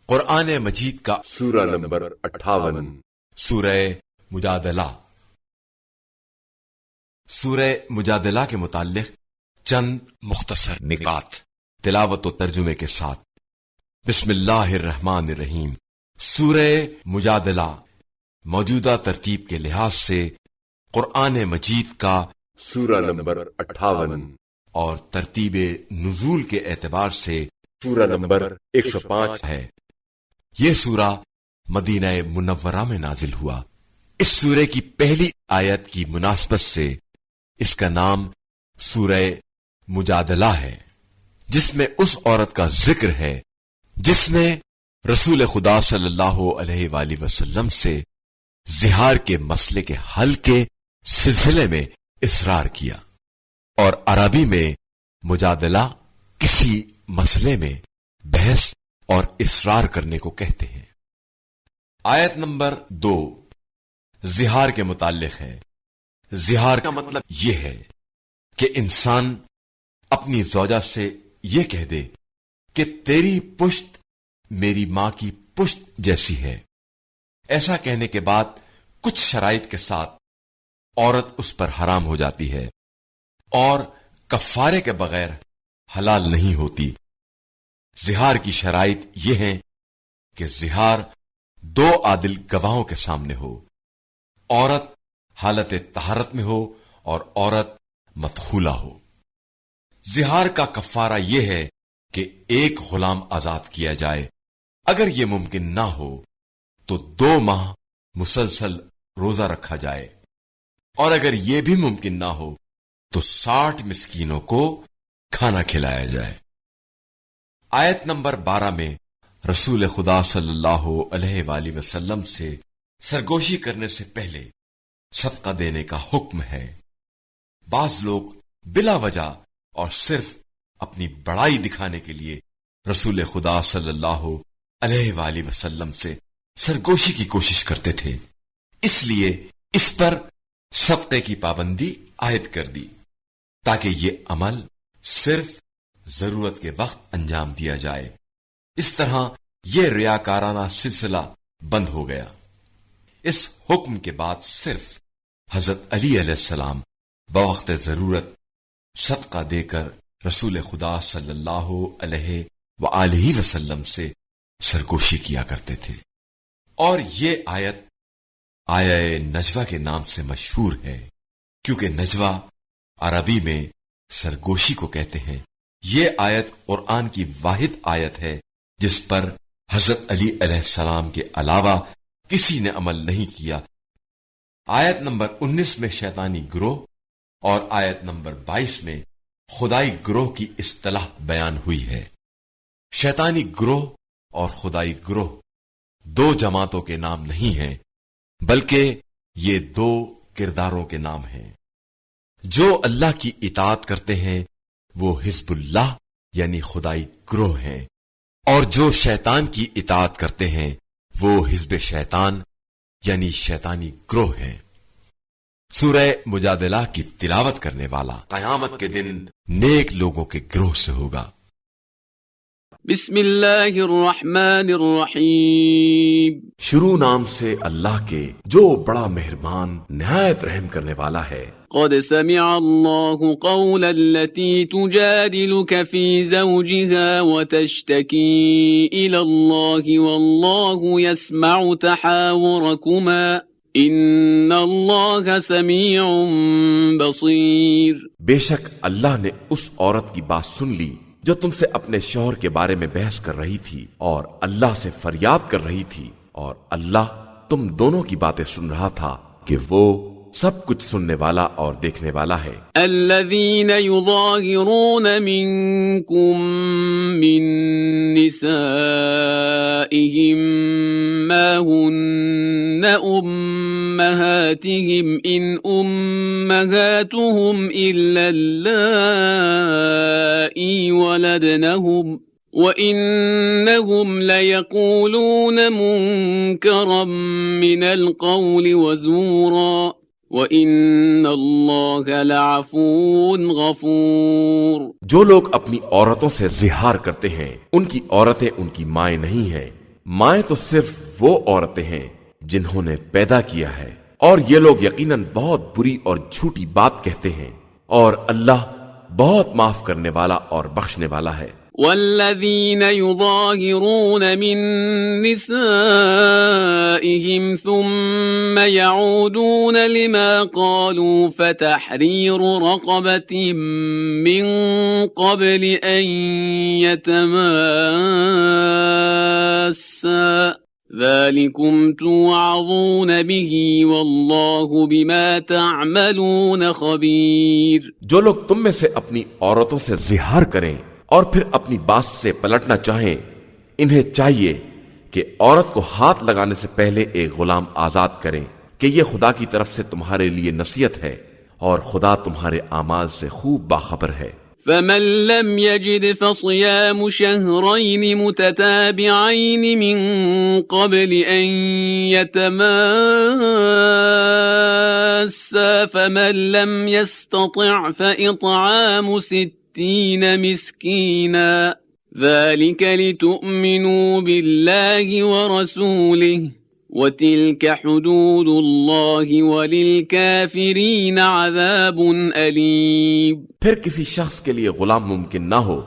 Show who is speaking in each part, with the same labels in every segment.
Speaker 1: قرآن مجید کا
Speaker 2: سورہ نمبر 58
Speaker 1: سورہ مجادلہ۔ سورہ مجادلہ کے متعلق چند مختصر نکات تلاوت و ترجمے کے ساتھ۔ بسم اللہ الرحمن الرحیم۔ سورہ مجادلہ موجودہ ترتیب کے لحاظ سے قرآن مجید کا
Speaker 2: سورہ نمبر 58
Speaker 1: اور ترتیب نزول کے اعتبار سے
Speaker 2: سورہ نمبر 105
Speaker 1: ہے۔ یہ سورہ مدینہ منورہ میں نازل ہوا۔ اس سورے کی پہلی آیت کی مناسبت سے اس کا نام سورہ مجادلہ ہے، جس میں اس عورت کا ذکر ہے جس نے رسول خدا صلی اللہ علیہ وآلہ وسلم سے زہار کے مسئلے کے حل کے سلسلے میں اصرار کیا، اور عربی میں مجادلہ کسی مسئلے میں بحث اور اصرار کرنے کو کہتے ہیں۔ آیت نمبر 2 زہار کے متعلق ہے۔ زہار کا مطلب یہ ہے کہ انسان اپنی زوجہ سے یہ کہہ دے کہ تیری پشت میری ماں کی پشت جیسی ہے۔ ایسا کہنے کے بعد کچھ شرائط کے ساتھ عورت اس پر حرام ہو جاتی ہے اور کفارے کے بغیر حلال نہیں ہوتی۔ زہار کی شرائط یہ ہیں کہ زہار 2 عادل گواہوں کے سامنے ہو، عورت حالت طہارت میں ہو اور عورت مدخولہ ہو۔ زہار کا کفارہ یہ ہے کہ 1 غلام آزاد کیا جائے۔ اگر یہ ممکن نہ ہو تو 2 ماہ مسلسل روزہ رکھا جائے، اور اگر یہ بھی ممکن نہ ہو تو 60 مسکینوں کو کھانا کھلایا جائے۔ آیت نمبر 12 میں رسول خدا صلی اللہ علیہ وآلہ وسلم سے سرگوشی کرنے سے پہلے صدقہ دینے کا حکم ہے۔ بعض لوگ بلا وجہ اور صرف اپنی بڑائی دکھانے کے لیے رسول خدا صلی اللہ علیہ وآلہ وسلم سے سرگوشی کی کوشش کرتے تھے، اس لیے اس پر صدقے کی پابندی عائد کر دی تاکہ یہ عمل صرف ضرورت کے وقت انجام دیا جائے۔ اس طرح یہ ریاکارانہ سلسلہ بند ہو گیا۔ اس حکم کے بعد صرف حضرت علی علیہ السلام بوقت ضرورت صدقہ دے کر رسول خدا صلی اللہ علیہ وآلہ وسلم سے سرگوشی کیا کرتے تھے، اور یہ آیت آیہ نجوہ کے نام سے مشہور ہے، کیونکہ نجوہ عربی میں سرگوشی کو کہتے ہیں۔ یہ آیت قرآن کی واحد آیت ہے جس پر حضرت علی علیہ السلام کے علاوہ کسی نے عمل نہیں کیا۔ آیت نمبر 19 میں شیطانی گروہ اور آیت نمبر 22 میں خدائی گروہ کی اصطلاح بیان ہوئی ہے۔ شیطانی گروہ اور خدائی گروہ 2 جماعتوں کے نام نہیں ہیں، بلکہ یہ 2 کرداروں کے نام ہیں۔ جو اللہ کی اطاعت کرتے ہیں وہ حزب اللہ یعنی خدائی گروہ ہیں، اور جو شیطان کی اطاعت کرتے ہیں وہ حزب شیطان یعنی شیطانی گروہ ہیں۔ سورہ مجادلہ کی تلاوت کرنے والا قیامت کے دن نیک لوگوں کے گروہ سے ہوگا۔
Speaker 3: بسم اللہ الرحمن الرحیم۔
Speaker 1: شروع نام سے اللہ کے جو بڑا مہربان نہایت رحم کرنے والا ہے۔
Speaker 3: قد سمع الله قول التي تجادلك في زوجها وتشتكي إلى الله والله يسمع تحاوركما إن الله سميع بصير۔
Speaker 1: بے شک اللہ نے اس عورت کی بات سن لی جو تم سے اپنے شوہر کے بارے میں بحث کر رہی تھی اور اللہ سے فریاد کر رہی تھی، اور اللہ تم دونوں کی باتیں سن رہا تھا کہ وہ سب کچھ سننے والا اور دیکھنے والا ہے۔
Speaker 3: الذين يظاهرون منكم من نسائهم ما هن أمهاتهم إن أمهاتهم إلا اللائي ولدنهم وَإِنَّهُمْ لَيَقُولُونَ مُنكَرًا مِنَ الْقَوْلِ وَزُورًا وَإِنَّ اللَّهَ لَعَفُوٌّ غَفُورٌ۔
Speaker 1: جو لوگ اپنی عورتوں سے زہار کرتے ہیں ان کی عورتیں ان کی مائیں نہیں ہیں، مائیں تو صرف وہ عورتیں ہیں جنہوں نے پیدا کیا ہے، اور یہ لوگ یقیناً بہت بری اور جھوٹی بات کہتے ہیں، اور اللہ بہت معاف کرنے والا اور بخشنے والا ہے۔
Speaker 3: والذين يظاهرون من نسائهم ثم يعودون لما قالوا فتحرير رقبة من قبل أن يتماسا ذلكم توعظون به والله بما تعملون خبير۔
Speaker 1: جو لوگ تم میں سے اپنی عورتوں سے زہار کریں اور پھر اپنی بات سے پلٹنا چاہیں، انہیں چاہیے کہ عورت کو ہاتھ لگانے سے پہلے ایک غلام آزاد کریں کہ یہ خدا کی طرف سے تمہارے لیے نصیحت ہے، اور خدا تمہارے اعمال سے خوب باخبر ہے۔
Speaker 3: فمن لم يجد فصيام شهرين متتابعين من قبل أن يتماسا فمن لم يستطع فإطعام 60 مسكينا ذلك لتؤمنوا بالله ورسوله وَتِلْكَ حُدُودُ اللَّهِ وَلِلْكَافِرِينَ عَذَابٌ أَلِيمٌ۔
Speaker 1: پھر کسی شخص کے لیے غلام ممکن نہ ہو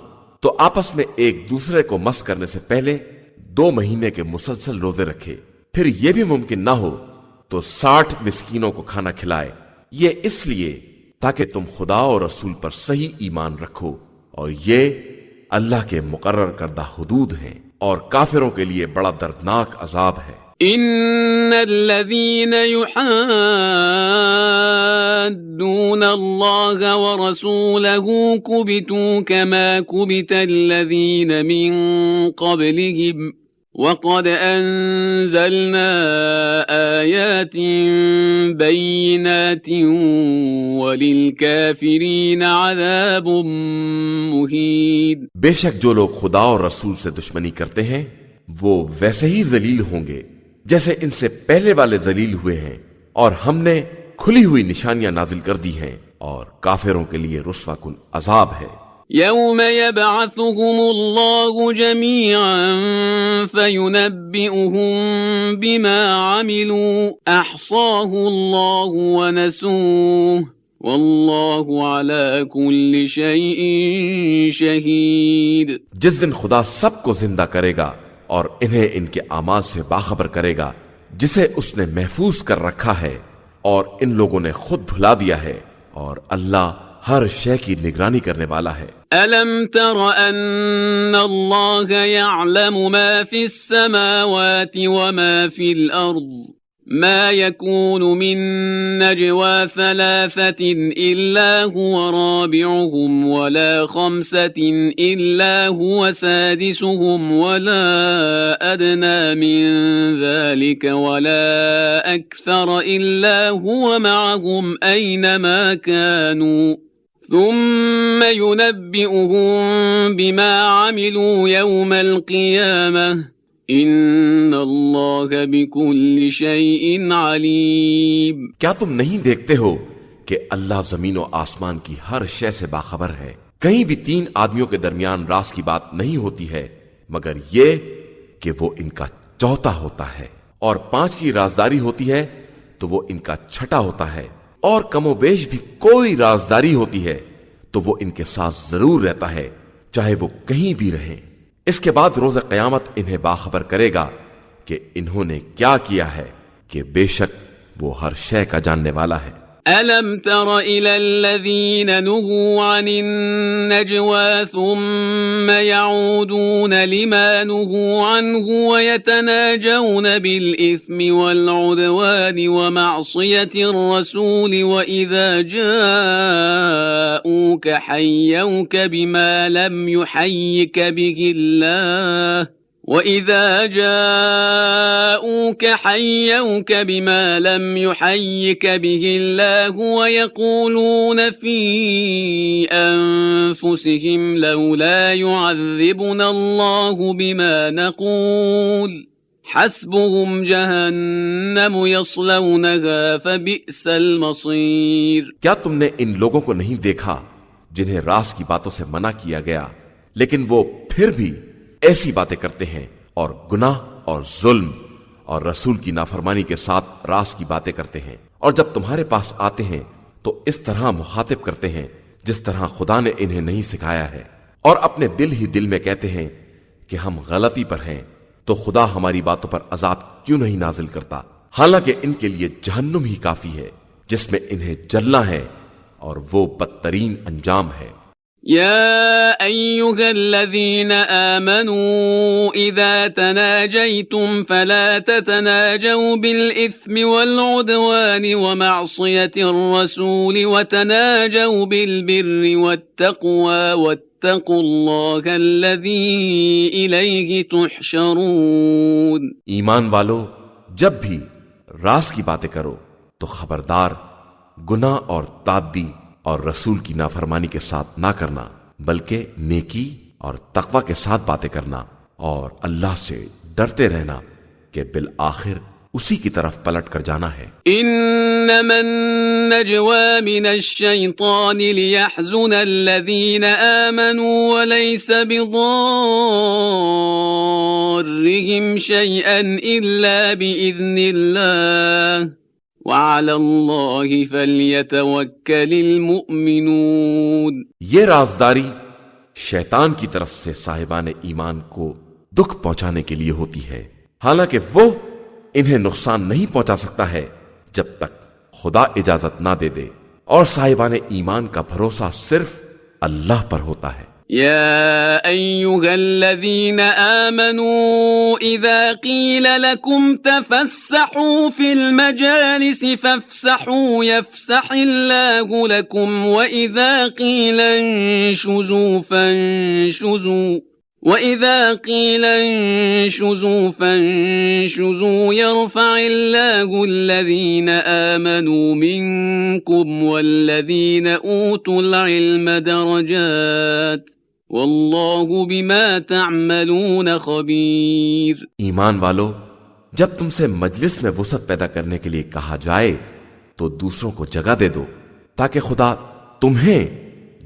Speaker 1: تو آپس میں ایک دوسرے کو مس کرنے سے پہلے 2 مہینے کے مسلسل روزے رکھے، پھر یہ بھی ممکن نہ ہو تو 60 مسکینوں کو کھانا کھلائے، یہ اس لیے تاکہ تم خدا اور رسول پر صحیح ایمان رکھو، اور یہ اللہ کے مقرر کردہ حدود ہیں، اور کافروں کے لیے بڑا دردناک عذاب ہے۔
Speaker 3: ان الذين يحادون الله ورسوله كبتوا كما كبت الذين من قبلهم وقد انزلنا آيات بينات وللكافرين عذاب مهين۔
Speaker 1: بے شک جو لوگ خدا اور رسول سے دشمنی کرتے ہیں وہ ویسے ہی ذلیل ہوں گے جیسے ان سے پہلے والے ذلیل ہوئے ہیں، اور ہم نے کھلی ہوئی نشانیاں نازل کر دی ہیں، اور کافروں کے لیے رسوا کن عذاب ہے۔
Speaker 3: يوم يبعثهم الله جميعا فينبئهم بما عملوا احصاه الله ونسوه والله على كل شيء شهيد۔
Speaker 1: جس دن خدا سب کو زندہ کرے گا اور انہیں ان کے اعمال سے باخبر کرے گا جسے اس نے محفوظ کر رکھا ہے، اور ان لوگوں نے خود بھلا دیا ہے، اور اللہ ہر شے کی نگرانی کرنے والا ہے۔
Speaker 3: أَلَمْ تَرَ أَنَّ اللَّهَ يَعْلَمُ مَا فِي السَّمَاوَاتِ وَمَا فِي الْأَرْضِ مَا يَكُونُ مِن نَّجْوَى 3 إِلَّا هُوَ رَابِعُهُمْ وَلَا 5 إِلَّا هُوَ سَادِسُهُمْ وَلَا أَدْنَى مِن ذَلِكَ وَلَا أَكْثَرَ إِلَّا هُوَ مَعَهُمْ أَيْنَمَا كَانُوا ثم ينبئهم بما عملوا يوم القيامة ان اللہ بكل شيء علیم۔
Speaker 1: کیا تم نہیں دیکھتے ہو کہ اللہ زمین و آسمان کی ہر شے سے باخبر ہے؟ کہیں بھی 3 آدمیوں کے درمیان راز کی بات نہیں ہوتی ہے مگر یہ کہ وہ ان کا چوتھا ہوتا ہے، اور 5 کی رازداری ہوتی ہے تو وہ ان کا چھٹا ہوتا ہے، اور کم و بیش بھی کوئی رازداری ہوتی ہے تو وہ ان کے ساتھ ضرور رہتا ہے چاہے وہ کہیں بھی رہیں۔ اس کے بعد روز قیامت انہیں باخبر کرے گا کہ انہوں نے کیا کیا ہے، کہ بے شک وہ ہر شے کا جاننے والا ہے۔
Speaker 3: أَلَمْ تَرَ إِلَى الَّذِينَ نُهُوا عَنِ النَّجْوَى ثُمَّ يَعُودُونَ لِمَا نُهُوا عَنْهُ وَيَتَنَاجَوْنَ بِالْإِثْمِ وَالْعُدْوَانِ وَمَعْصِيَةِ الرَّسُولِ وَإِذَا جَاءُوكَ حَيَّوْكَ بِمَا لَمْ يُحَيِّكَ بِهِ اللَّهُ وَإِذَا جَاءُوكَ حَيَّوْكَ بِمَا لَمْ يُحَيِّكَ بِهِ اللَّهُ وَيَقُولُونَ فِي أَنفُسِهِمْ لَوْلَا يُعَذِّبُنَا اللَّهُ بِمَا نَقُولُ حَسْبُهُمْ جَهَنَّمُ يَصْلَوْنَهَا فَبِئْسَ الْمَصِيرُ۔
Speaker 1: کیا تم نے ان لوگوں کو نہیں دیکھا جنہیں راز کی باتوں سے منع کیا گیا لیکن وہ پھر بھی ایسی باتیں کرتے ہیں اور گناہ اور ظلم اور رسول کی نافرمانی کے ساتھ راز کی باتیں کرتے ہیں، اور جب تمہارے پاس آتے ہیں تو اس طرح مخاطب کرتے ہیں جس طرح خدا نے انہیں نہیں سکھایا ہے، اور اپنے دل ہی دل میں کہتے ہیں کہ ہم غلطی پر ہیں، تو خدا ہماری باتوں پر عذاب کیوں نہیں نازل کرتا، حالانکہ ان کے لیے جہنم ہی کافی ہے جس میں انہیں جلنا ہے، اور وہ بدترین انجام ہے۔
Speaker 3: يا أيها الذين آمنوا إذا تناجيتم فلا تتناجوا بالإثم والعدوان ومعصية الرسول وتناجوا بالبر والتقوى واتقوا الله الذي إليه تحشرون۔
Speaker 1: ایمان والو، جب بھی راز کی باتیں کرو تو خبردار گناہ اور تعدی اور رسول کی نافرمانی کے ساتھ نہ کرنا، بلکہ نیکی اور تقوی کے ساتھ باتیں کرنا، اور اللہ سے ڈرتے رہنا کہ بالآخر اسی کی طرف پلٹ کر جانا ہے۔
Speaker 3: انما النجوى من الشيطان ليحزن الذين آمنوا وليس بضارهم شيئا إلا بإذن الله وعلى الله فليتوكل المؤمنون۔
Speaker 1: یہ رازداری شیطان کی طرف سے صاحبان ایمان کو دکھ پہنچانے کے لیے ہوتی ہے، حالانکہ وہ انہیں نقصان نہیں پہنچا سکتا ہے جب تک خدا اجازت نہ دے دے، اور صاحبان ایمان کا بھروسہ صرف اللہ پر ہوتا ہے۔
Speaker 3: يا أيها الذين آمنوا إذا قيل لكم تفسحوا في المجالس فافسحوا يفسح الله لكم وإذا قيل انشزوا فانشزوا يرفع الله الذين آمنوا منكم والذين أوتوا العلم درجات واللہ بما تعملون خبیر۔
Speaker 1: ایمان والو، جب تم سے مجلس میں وسعت پیدا کرنے کے لیے کہا جائے تو دوسروں کو جگہ دے دو تاکہ خدا تمہیں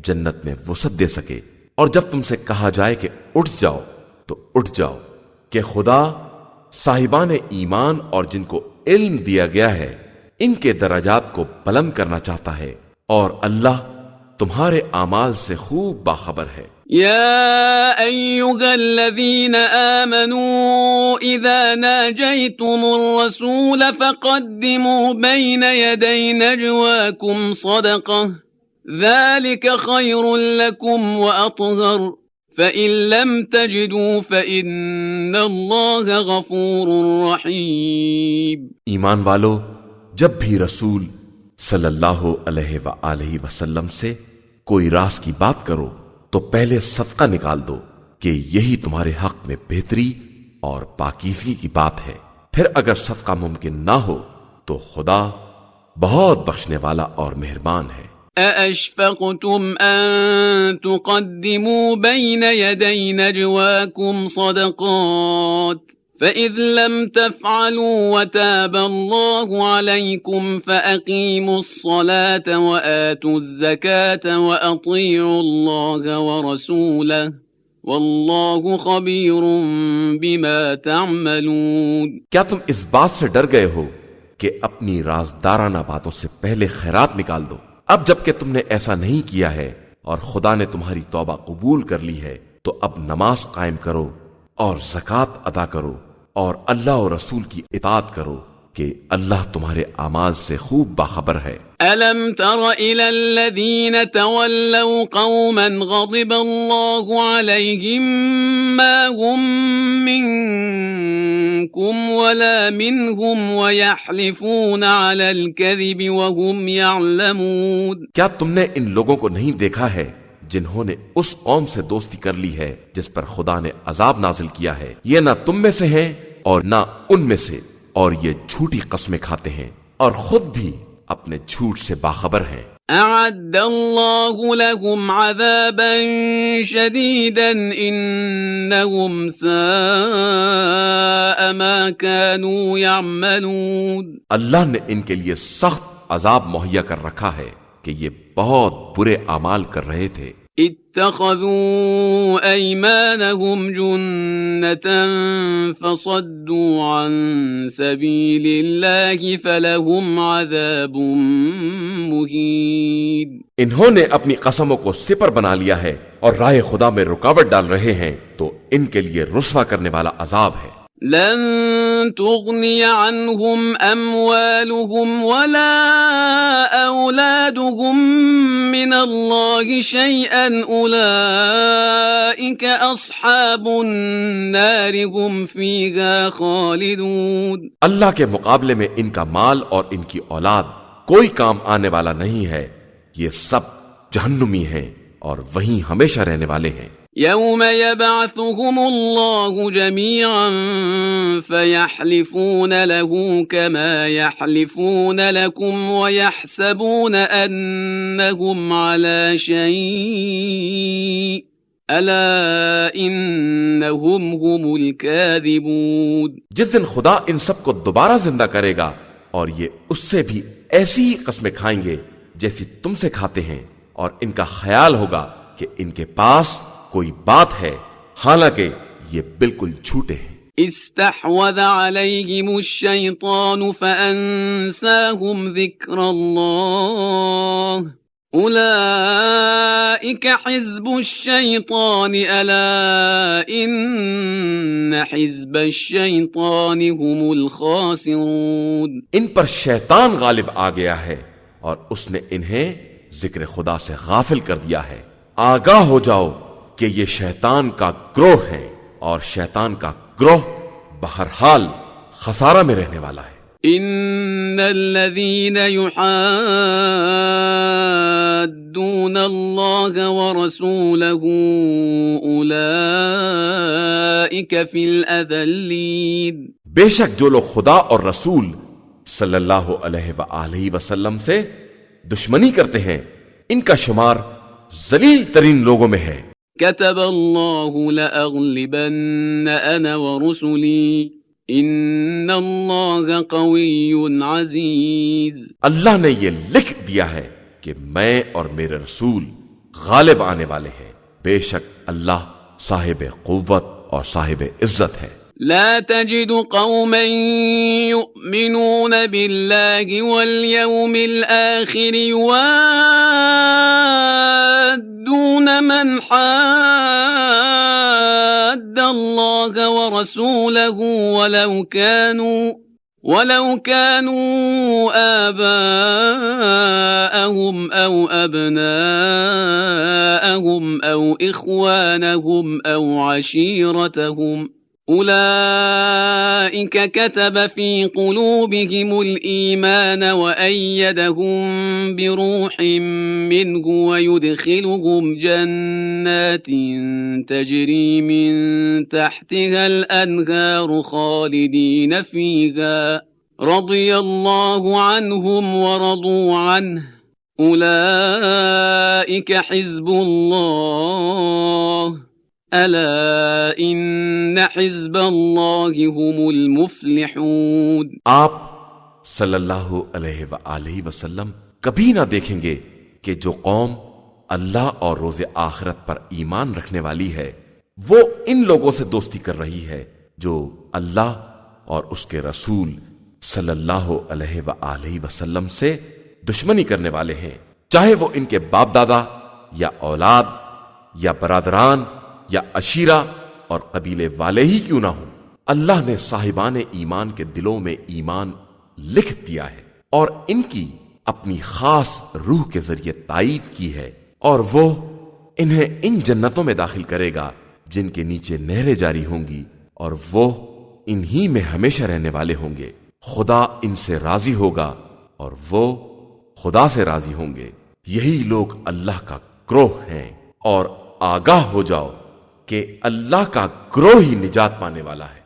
Speaker 1: جنت میں وسعت دے سکے، اور جب تم سے کہا جائے کہ اٹھ جاؤ تو اٹھ جاؤ، کہ خدا صاحبان ایمان اور جن کو علم دیا گیا ہے ان کے درجات کو بلند کرنا چاہتا ہے، اور اللہ تمہارے اعمال سے خوب باخبر ہے۔
Speaker 3: يا أيها الذين آمنوا إذا ناجيتم الرسول فقدموا بين يدي نجواكم صدقة ذلك خير لكم وأطهر فإن لم تجدوا فإن الله غفور رحيم۔
Speaker 1: ایمان والو، جب بھی رسول صلی اللہ علیہ وآلہ وسلم سے کوئی راز کی بات کرو تو پہلے صدقہ نکال دو کہ یہی تمہارے حق میں بہتری اور پاکیزگی کی بات ہے، پھر اگر صدقہ ممکن نہ ہو تو خدا بہت بخشنے والا اور مہربان ہے۔
Speaker 3: أَأَشْفَقْتُمْ أَن تُقَدِّمُوا بَيْنَ يَدَيْ نَجْوَاكُمْ صَدَقَاتٍ فَإِذْ لَمْ تَفْعَلُوا وَتَابَ اللَّهُ عَلَيْكُمْ فَأَقِيمُوا الصَّلَاةَ وَآتُوا الزَّكَاةَ وَأَطِيعُوا اللَّهَ وَرَسُولَهُ وَاللَّهُ خَبِيرٌ بِمَا تَعْمَلُونَ۔
Speaker 1: کیا تم اس بات سے ڈر گئے ہو کہ اپنی رازدارانہ باتوں سے پہلے خیرات نکال دو؟ اب جب کہ تم نے ایسا نہیں کیا ہے اور خدا نے تمہاری توبہ قبول کر لی ہے تو اب نماز قائم کرو اور زکوٰۃ ادا کرو اور اللہ اور رسول کی اطاعت کرو کہ اللہ تمہارے اعمال سے خوب باخبر ہے۔
Speaker 3: أَلَمْ تَرَ إِلَى الَّذِينَ تَوَلَّوْا قَوْمًا غَضِبَ اللَّهُ عَلَيْهِمْ مَا هُمْ مِنْكُمْ وَلَا مِنْهُمْ وَيَحْلِفُونَ عَلَى الْكَذِبِ وَهُمْ يَعْلَمُونَ۔
Speaker 1: کیا تم نے ان لوگوں کو نہیں دیکھا ہے جنہوں نے اس قوم سے دوستی کر لی ہے جس پر خدا نے عذاب نازل کیا ہے؟ یہ نہ تم میں سے ہیں اور نہ ان میں سے، اور یہ جھوٹی قسمیں کھاتے ہیں اور خود بھی اپنے جھوٹ سے باخبر ہیں۔
Speaker 3: أعد الله لهم عذابا شديدا إنهم ساء ما كانوا يعملون۔
Speaker 1: اللہ نے ان کے لیے سخت عذاب مہیا کر رکھا ہے کہ یہ بہت برے اعمال کر رہے تھے۔
Speaker 3: اتخذوا أيمانهم جنة فصدوا عن سبيل الله فلهم عذاب مهين۔
Speaker 1: انہوں نے اپنی قسموں کو سپر بنا لیا ہے اور راہ خدا میں رکاوٹ ڈال رہے ہیں تو ان کے لیے رسوا کرنے والا عذاب ہے۔
Speaker 3: لن تغني عنهم أموالهم ولا أولادهم من الله شيئا أولئك أصحاب النار هم فيها خالدون۔
Speaker 1: اللہ کے مقابلے میں ان کا مال اور ان کی اولاد کوئی کام آنے والا نہیں ہے، یہ سب جہنمی ہیں اور وہیں ہمیشہ رہنے والے ہیں۔
Speaker 3: يوم يبعثهم الله جميعا فيحلفون له كما يحلفون لكم ويحسبون أنهم على شيء ألا إنهم هم الكاذبون۔
Speaker 1: جس دن خدا ان سب کو دوبارہ زندہ کرے گا اور یہ اس سے بھی ایسی ہی قسمیں کھائیں گے جیسی تم سے کھاتے ہیں، اور ان کا خیال ہوگا کہ ان کے پاس کوئی بات ہے، حالانکہ یہ بالکل جھوٹے ہیں۔
Speaker 3: استحوذ عليهم الشيطان فأنساهم ذكر الله أولئك حزب الشيطان ألا إن حزب الشيطان هم الخاسرون۔
Speaker 1: ان پر شیطان غالب آ گیا ہے اور اس نے انہیں ذکر خدا سے غافل کر دیا ہے۔ آگاہ ہو جاؤ کہ یہ شیطان کا گروہ ہے اور شیطان کا گروہ بہرحال خسارہ میں رہنے والا ہے۔
Speaker 3: ان الذين يحادون الله ورسوله اولئك في الاذلين۔
Speaker 1: بے شک جو لوگ خدا اور رسول صلی اللہ علیہ وآلہ وسلم سے دشمنی کرتے ہیں ان کا شمار ذلیل ترین لوگوں میں ہے۔
Speaker 3: كتب الله لأغلبن أنا ورسلي إن الله قوي عزيز۔
Speaker 1: اللہ نے یہ لکھ دیا ہے کہ میں اور میرے رسول غالب آنے والے ہیں، بے شک اللہ صاحب قوت اور صاحب عزت ہے۔
Speaker 3: لا تجد قوما يؤمنون بالله واليوم الآخر يوادون من حاد الله ورسوله ولو كانوا آباءهم أو أبناءهم أو إخوانهم أو عشيرتهم أولئك كتب في قلوبهم الإيمان وأيدهم بروح منه ويدخلهم جنات تجري من تحتها الأنهار خالدين فيها رضي الله عنهم ورضوا عنه أولئك حزب الله الا ان حزب اللہ هم المفلحون۔
Speaker 1: آپ صلی اللہ علیہ وآلہ وسلم کبھی نہ دیکھیں گے کہ جو قوم اللہ اور روز آخرت پر ایمان رکھنے والی ہے وہ ان لوگوں سے دوستی کر رہی ہے جو اللہ اور اس کے رسول صلی اللہ علیہ وآلہ وسلم سے دشمنی کرنے والے ہیں، چاہے وہ ان کے باپ دادا یا اولاد یا برادران یا عشیرہ اور قبیلے والے ہی کیوں نہ ہوں۔ اللہ نے صاحبان ایمان کے دلوں میں ایمان لکھ دیا ہے اور ان کی اپنی خاص روح کے ذریعے تائید کی ہے، اور وہ انہیں ان جنتوں میں داخل کرے گا جن کے نیچے نہریں جاری ہوں گی اور وہ انہی میں ہمیشہ رہنے والے ہوں گے۔ خدا ان سے راضی ہوگا اور وہ خدا سے راضی ہوں گے۔ یہی لوگ اللہ کا گروہ ہیں، اور آگاہ ہو جاؤ کہ اللہ کا گروہ ہی نجات پانے والا ہے۔